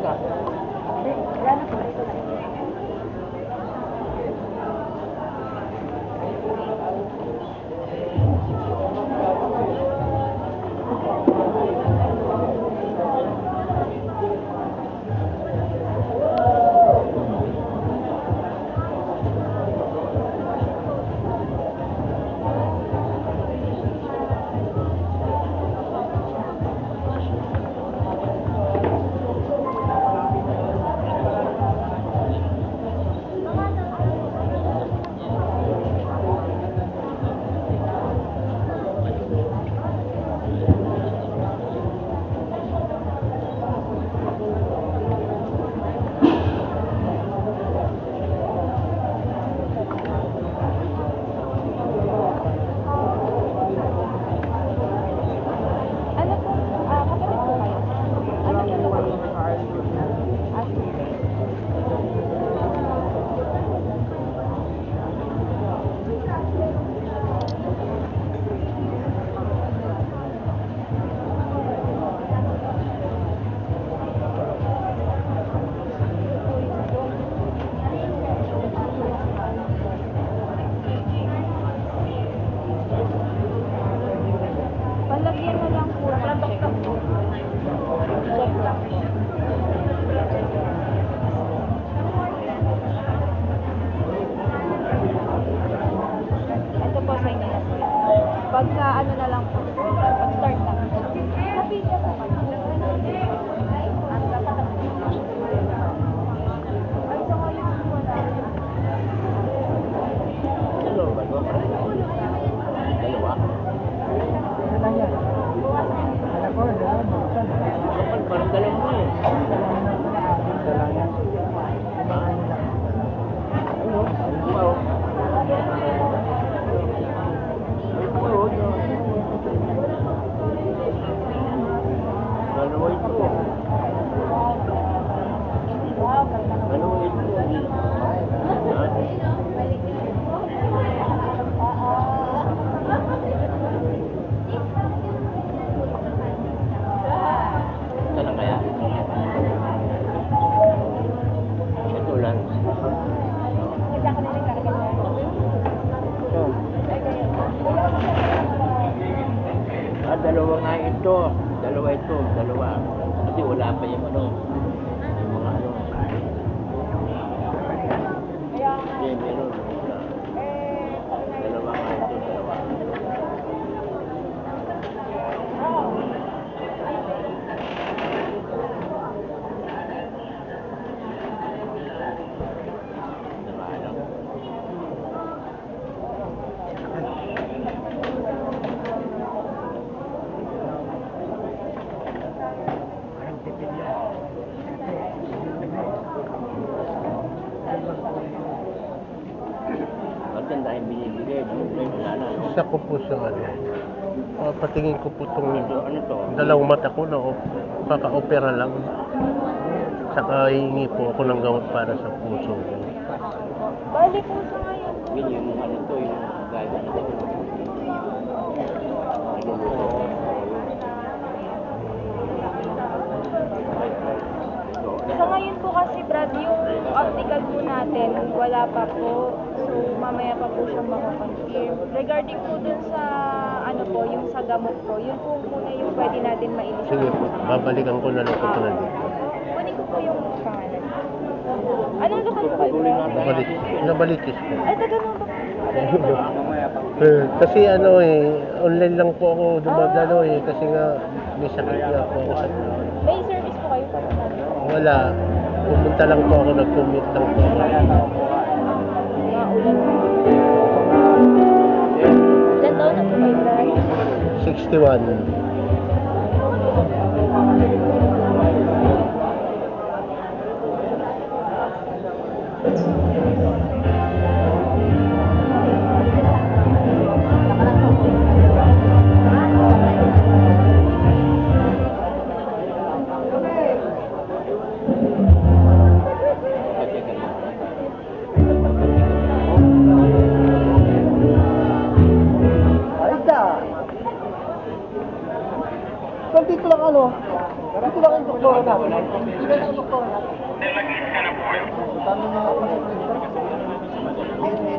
ka. Wala na po. Ito na. Palagyan na lang po. Check lang. Ito po sa inyo na po. Pagka ano na lang po. Pag-start na. Happy ka po kayo. Ay, so ngayon po na. Dalawa ba ito? Dalawa? Kapal, parang dalawa mo eh. Ano? Wow. Dalawa ito. Dalawa ito. Ito lang kaya? Ito lang. Dalawa nga ito. Dalawa ito. Dalawa. Kasi wala pa yung ano. Yung mga ano. Hindi, meron. Wala. Dalawa nga ito. Dalawa. Dalawa lang. Maganda yung binibigay. Wala na, no? Isa ko po sa ano. Patingin ko po itong Ito, ano to? dalawang mata ko na kaka-opera lang. Saka hihingi po ako ng gamot para sa puso ko. Bali po sa ngayon po. Yun yung ano to, yung gaya na to. Sa ngayon po kasi Brad, yung optical po natin, wala pa po. So, mamaya pa po siyang makakonfirm. Regarding po dun sa, ano po, yung sa gamot po, yun po muna yung pwede natin mailis. Sige po, babalikan ko na lang po na dito. Kunin ko po yung pangalan. Anong lukan po kayo? Nabalitis po. Ay, taga naman ba? Mamaya pa. Kasi ano online lang po ako dumagano kasi nga may sakit nga po ako sa May service po kayo pa po natin. wala. Pumunta lang po ako, nag-commute lang po ako. Maulan po. Ilan taon na po kayo, Brad? 61. dito lang ano, dito lang ang doktor na. Dito lang ang doktor na.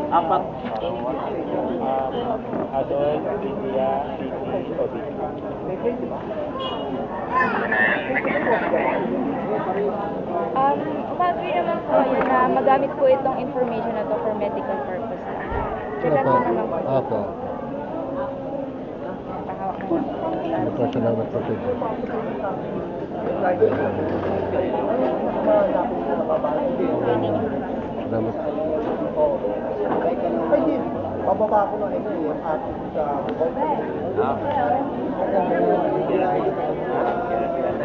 Apat. Adol, India, Titi, Obi. Umagri naman po kayo na magamit po itong information na to for medical purpose lang. Sila Opo. naman po. Opo. Pahawak mo. Ano po, salamat po, sir. Salamat. Ay, di. Bababa ko na ito yung ating sa...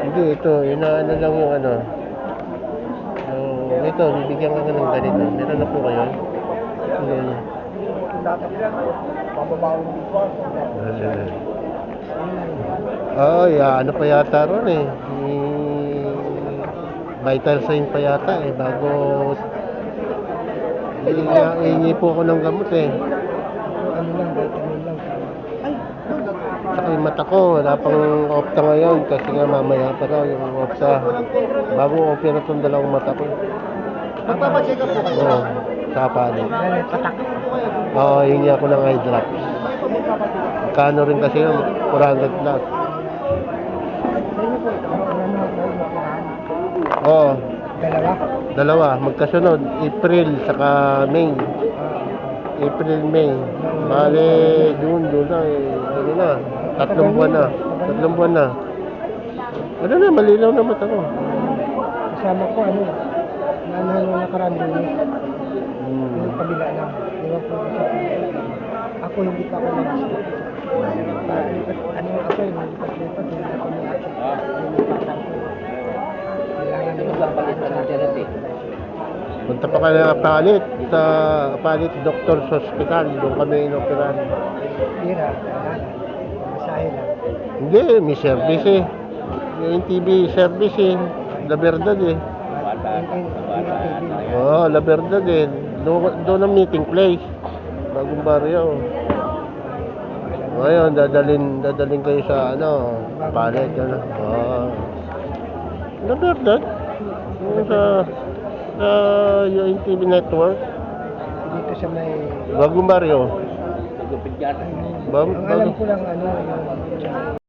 Hindi, ito, inaano lang yung ano. Yung, ito, bibigyan ka ng ganito. Meron na po kayo. Hindi. Bababa ko dito. Oo, ano pa yata ron eh. Vital sign pa yata eh. Bago iingi po ako ng gamot eh. Ano lang, vitamin lang. Ay, Saka yung mata ko, wala pang opta ngayon kasi nga mamaya pa raw yung opta. Bago opera itong dalawang mata ko. magpapacheck up po kayo. Oo, sa palit. Patak. Oo, hingi ako ng eye drops. Kano rin kasi yun, 400 plus. Oo, Dalawa? dalawa, magkasunod. April, saka May. April, May. Bale, doon na eh. Ano na, 3 buwan na. 3 buwan na. Ano na, malinaw na mata ko. Kasama ko ano, nakaraan din yung kabila lang. Iwan ko sa ako hindi pa ako nag-stop. Ano ako yung nag-stop, hindi ako nag-stop. Kailangan Ito magpapalit ka ng therapy. Punta pa ka na palit sa palit Doctor's Hospital. Doon kami inoperan. Bira, masahe lang. Hindi, may service eh. Yung TV service eh. La Verdad eh. Oo, La Verdad eh. Doon ang meeting place. Bagong baryo. Ngayon, dadalhin kayo sa ano, palit. Ano. Oo. La Verdad. Yung sa yung TV network. Dito sa may... Bagong baryo. Nagupit yan. Ang alam ko lang ano, yung